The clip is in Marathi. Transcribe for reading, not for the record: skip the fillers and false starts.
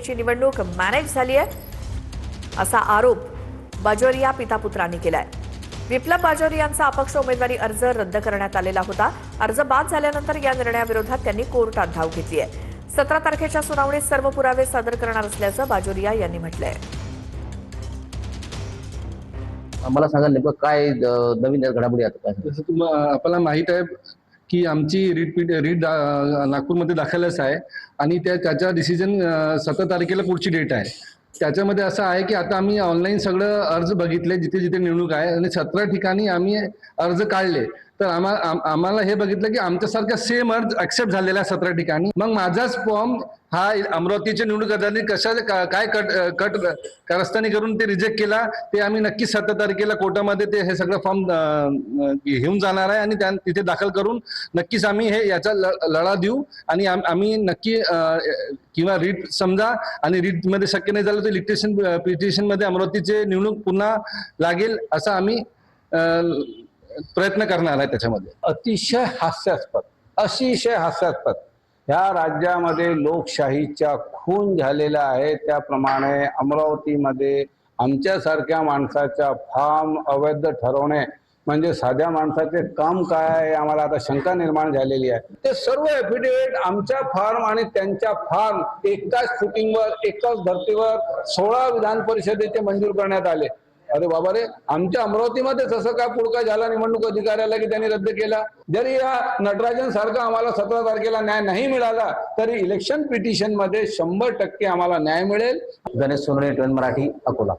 ची निवडणूक मॅनेज झाली आहे असा आरोप बाजोरिया पितापुत्रांनी केलाय। विप्लव बाजोरियांचा अपक्ष उमेदवारी अर्ज रद्द करण्यात आलेला होता। अर्ज बाद झाल्यानंतर या निर्णयाविरोधात त्यांनी कोर्टात धाव घेतली आहे। 17 तारखेच्या सुनावणीत सर्व पुरावे सादर करणार असल्याचं बाजोरिया यांनी म्हटलंय। आम्हाला सांगा नेमकं काय नवीन घडामोडी आता काय? जसं आपल्याला माहित आहे की आमची रीट नागपूरमध्ये दाखलच आहे आणि त्याचा डिसिजन 17 तारखेला पुढची डेट आहे। त्याच्यामध्ये असं आहे की आता आम्ही ऑनलाईन सगळं अर्ज बघितले जिथे जिथे निवडणूक आहे आणि 17 ठिकाणी आम्ही अर्ज काढले तर आम्हाला हे बघितलं की आमच्यासारखा सेम अर्ज ऍक्सेप्ट झालेला 17 ठिकाणी। मग माझाच फॉर्म हा अमरावतीच्या निवडणूक अधिकारी कशा काय कट कारस्थानी करून ते रिजेक्ट केला ते आम्ही नक्की 17 तारखेला कोर्टामध्ये ते हे सगळं फॉर्म घेऊन जाणार आहे आणि तिथे दाखल करून नक्कीच आम्ही हे याचा लढा देऊ आणि आम्ही नक्की किंवा रीट समजा आणि रीट मध्ये शक्य नाही झालं तर पिटिशन मध्ये अमरावतीचे निवडणूक पुन्हा लागेल असं आम्ही प्रयत्न करणार आहे। त्याच्यामध्ये अतिशय हास्यास्पद ह्या राज्यामध्ये लोकशाहीच्या खून झालेला आहे। त्याप्रमाणे अमरावतीमध्ये आमच्यासारख्या माणसाच्या फॉर्म अवैध ठरवणे म्हणजे साध्या माणसाचे काम काय आहे आम्हाला आता शंका निर्माण झालेली आहे। ते सर्व एफिडेविट आमच्या फॉर्म आणि त्यांच्या फॉर्म एकाच फुटिंगवर एकाच धर्तीवर 16 विधान परिषदेचे मंजूर करण्यात आले। अरे बाबा रे, आमच्या अमरावतीमध्येच असं काय पुळका झाला निवडणूक अधिकाऱ्याला की त्यांनी रद्द केला। जरी या नटराजन सारखा आम्हाला 17 तारखेला न्याय नाही मिळाला तरी इलेक्शन पिटिशन मध्ये 100% आम्हाला न्याय मिळेल। गणेश सोनवणे, मराठी, अकोला।